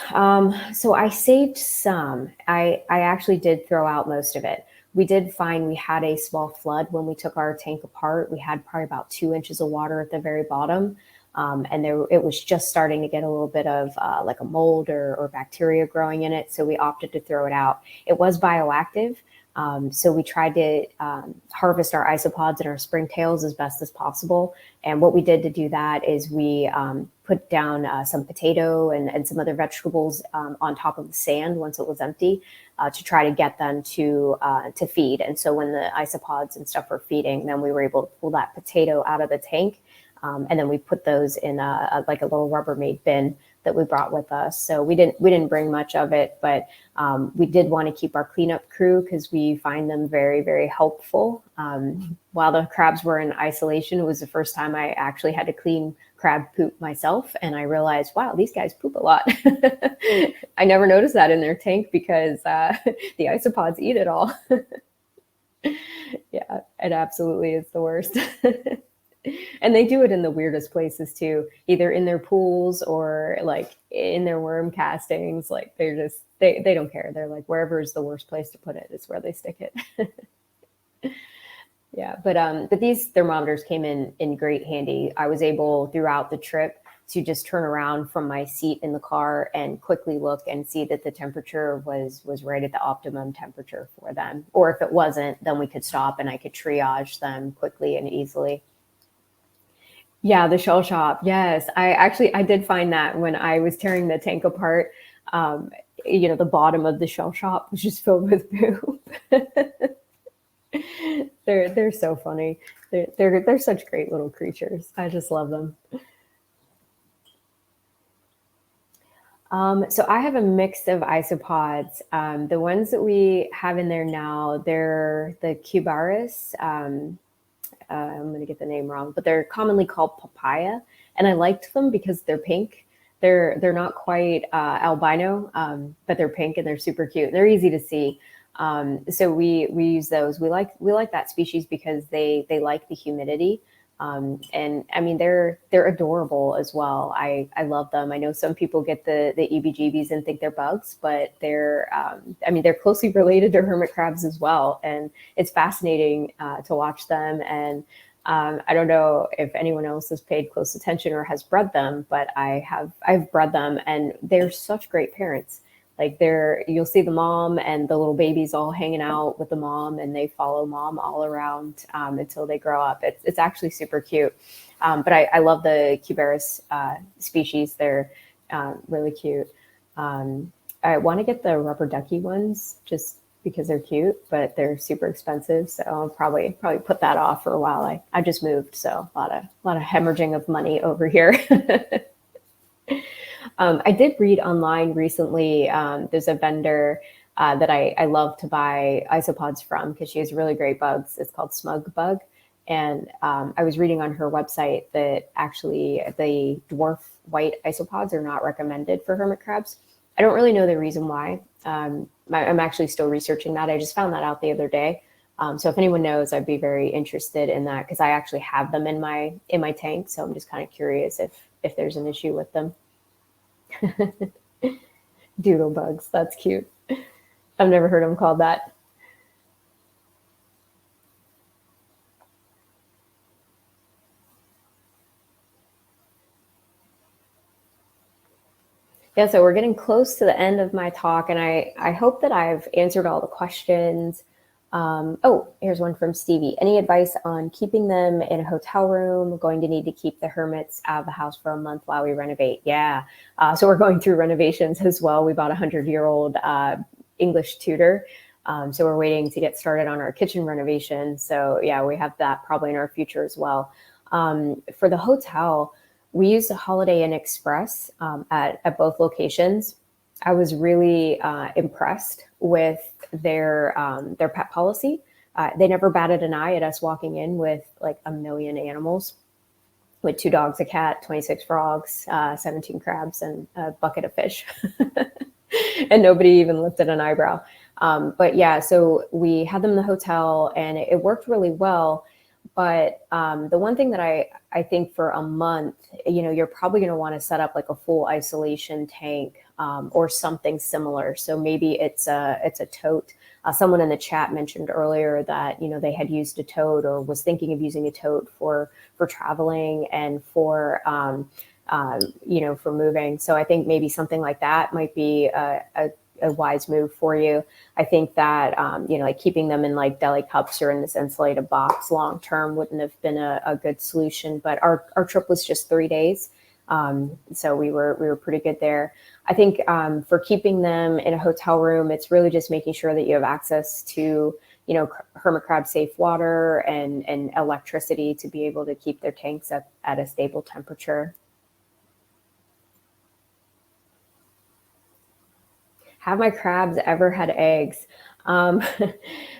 So I saved some. I actually did throw out most of it. We did find we had a small flood when we took our tank apart. We had probably about 2 inches of water at the very bottom. And it was just starting to get a little bit of like a mold or bacteria growing in it. So we opted to throw it out. It was bioactive. So we tried to harvest our isopods and our springtails as best as possible. And what we did to do that is we put down some potato and some other vegetables on top of the sand once it was empty to try to get them to feed. And so when the isopods and stuff were feeding, then we were able to pull that potato out of the tank. And then we put those in like a little Rubbermaid bin that we brought with us. So we didn't bring much of it, but we did want to keep our cleanup crew because we find them very, very helpful. While the crabs were in isolation, it was the first time I actually had to clean crab poop myself. And I realized, wow, these guys poop a lot. I never noticed that in their tank because the isopods eat it all. Yeah, it absolutely is the worst. And they do it in the weirdest places too, either in their pools or like in their worm castings. Like they don't care. They're like, wherever is the worst place to put it is where they stick it. Yeah, but these thermometers came in great handy. I was able throughout the trip to just turn around from my seat in the car and quickly look and see that the temperature was right at the optimum temperature for them. Or if it wasn't, then we could stop and I could triage them quickly and easily. Yeah, the shell shock. Yes, I did find that when I was tearing the tank apart. The bottom of the shell shock was just filled with poop. They're so funny. They're such great little creatures. I just love them. So I have a mix of isopods. The ones that we have in there now, they're the Cubaris. I'm going to get the name wrong, but they're commonly called papaya. And I liked them because they're pink. They're not quite albino, but they're pink and they're super cute. They're easy to see. So we use those. We like that species because they like the humidity. And I mean, they're adorable as well. I love them. I know some people get the EBGBs and think they're bugs, but they're closely related to hermit crabs as well. And it's fascinating to watch them. And I don't know if anyone else has paid close attention or has bred them, but I've bred them and they're such great parents. Like you'll see the mom and the little babies all hanging out with the mom, and they follow mom all around until they grow up. It's actually super cute. But I love the Cubaris species. They're really cute. I want to get the rubber ducky ones just because they're cute, but they're super expensive. So I'll probably put that off for a while. I just moved, so a lot of hemorrhaging of money over here. I did read online recently. There's a vendor that I love to buy isopods from because she has really great bugs. It's called Smug Bug. And I was reading on her website that actually the dwarf white isopods are not recommended for hermit crabs. I don't really know the reason why. I'm actually still researching that. I just found that out the other day. So if anyone knows, I'd be very interested in that because I actually have them in my tank. So I'm just kind of curious if there's an issue with them. Doodle bugs. That's cute. I've never heard them called that. Yeah, so we're getting close to the end of my talk, and I hope that I've answered all the questions. Here's one from Stevie. Any advice on keeping them in a hotel room? We're going to need to keep the hermits out of the house for a month while we renovate. Yeah. So we're going through renovations as well. We bought a 100-year-old English Tudor. So we're waiting to get started on our kitchen renovation. So yeah, we have that probably in our future as well. For the hotel, we used the Holiday Inn Express at both locations. I was really impressed with their pet policy. They never batted an eye at us walking in with like a million animals, with 2 dogs, a cat, 26 frogs, 17 crabs, and a bucket of fish. And nobody even lifted an eyebrow. But yeah, so we had them in the hotel and it worked really well. But the one thing that I think for a month, you're probably going to want to set up like a full isolation tank or something similar. So maybe it's a tote. Someone in the chat mentioned earlier that, they had used a tote or was thinking of using a tote for traveling and for, for moving. So I think maybe something like that might be a wise move for you. I think that, like keeping them in like deli cups or in this insulated box long term wouldn't have been a good solution. But our trip was just 3 days. So we were pretty good there. I think for keeping them in a hotel room, it's really just making sure that you have access to, hermit crab safe water and electricity to be able to keep their tanks up at a stable temperature. Have my crabs ever had eggs?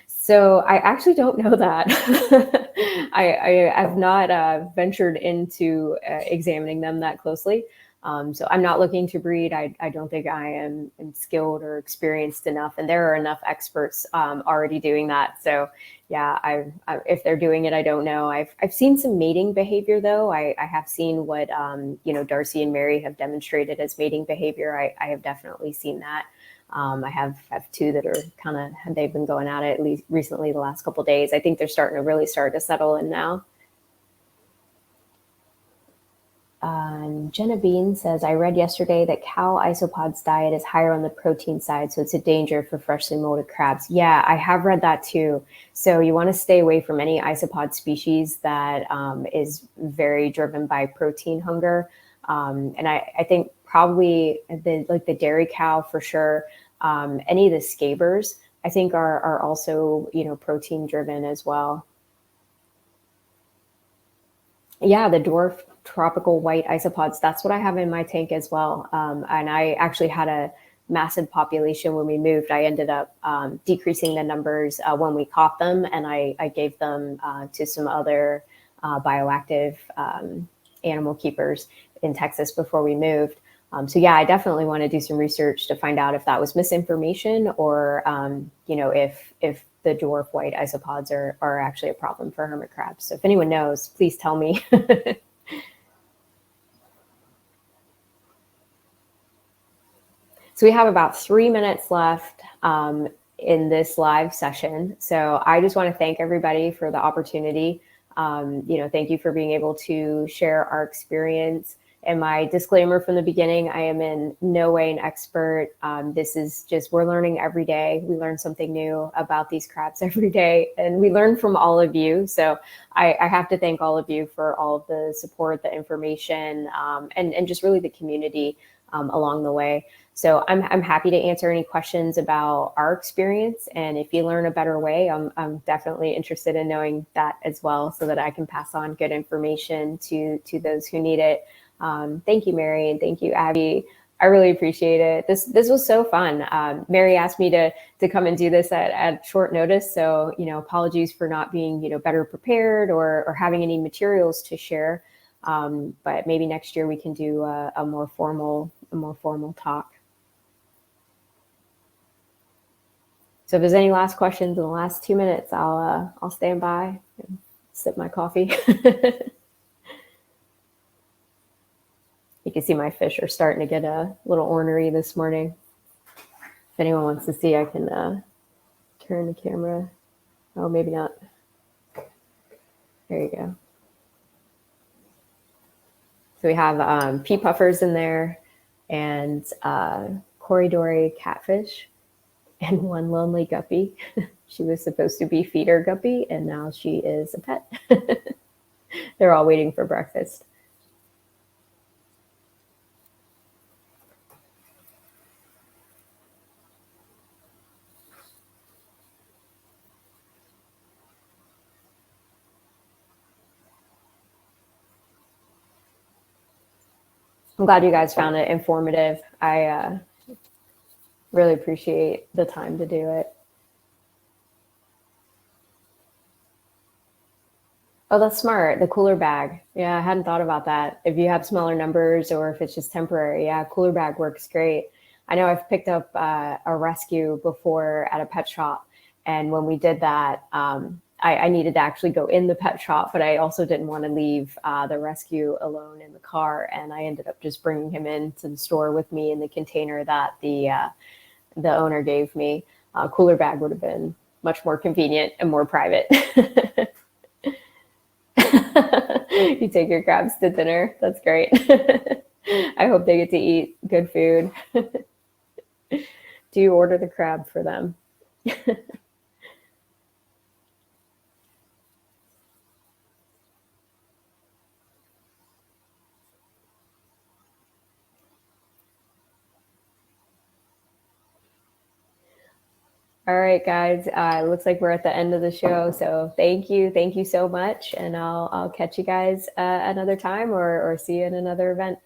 So I actually don't know that. I have not ventured into examining them that closely. So I'm not looking to breed. I don't think I am skilled or experienced enough, and there are enough experts already doing that. So yeah, if they're doing it, I don't know. I've seen some mating behavior though. I have seen what Darcy and Mary have demonstrated as mating behavior. I have definitely seen that. I have two that are they've been going at it at least recently the last couple of days. I think they're starting to really settle in now. Jenna Bean says, I read yesterday that cow isopods diet is higher on the protein side, so it's a danger for freshly molded crabs. Yeah, I have read that too. So you want to stay away from any isopod species that is very driven by protein hunger. And I think probably the dairy cow for sure. Any of the scabers, I think are also, protein driven as well. Yeah, the dwarf tropical white isopods. That's what I have in my tank as well. And I actually had a massive population when we moved. I ended up decreasing the numbers when we caught them, and I gave them to some other bioactive animal keepers in Texas before we moved. So yeah, I definitely want to do some research to find out if that was misinformation or, if the dwarf white isopods are actually a problem for hermit crabs. So if anyone knows, please tell me. So we have about 3 minutes left in this live session. So I just want to thank everybody for the opportunity. Thank you for being able to share our experience. And my disclaimer from the beginning, I am in no way an expert. This is just, we're learning every day. We learn something new about these crabs every day, and we learn from all of you. So I have to thank all of you for all of the support, the information, and just really the community along the way. So I'm happy to answer any questions about our experience. And if you learn a better way, I'm definitely interested in knowing that as well, so that I can pass on good information to those who need it. Thank you, Mary, and thank you, Abby. I really appreciate it. This was so fun. Mary asked me to come and do this at short notice. So, apologies for not being, better prepared or having any materials to share. But maybe next year we can do a more formal talk. So if there's any last questions in the last 2 minutes, I'll stand by and sip my coffee. You can see my fish are starting to get a little ornery this morning. If anyone wants to see, I can turn the camera. Oh, maybe not. There you go. So we have pea puffers in there and corridori catfish and one lonely guppy. She was supposed to be feeder guppy, and now she is a pet. They're all waiting for breakfast. I'm glad you guys found it informative. I really appreciate the time to do it. Oh, that's smart. The cooler bag. Yeah, I hadn't thought about that. If you have smaller numbers or if it's just temporary, yeah, cooler bag works great. I know I've picked up a rescue before at a pet shop. And when we did that, I needed to actually go in the pet shop, but I also didn't want to leave the rescue alone in the car. And I ended up just bringing him into the store with me in the container that the owner gave me. Cooler bag would have been much more convenient and more private. You take your crabs to dinner. That's great. I hope they get to eat good food. Do you order the crab for them? All right, guys. It looks like we're at the end of the show. So thank you so much, and I'll catch you guys another time or see you in another event.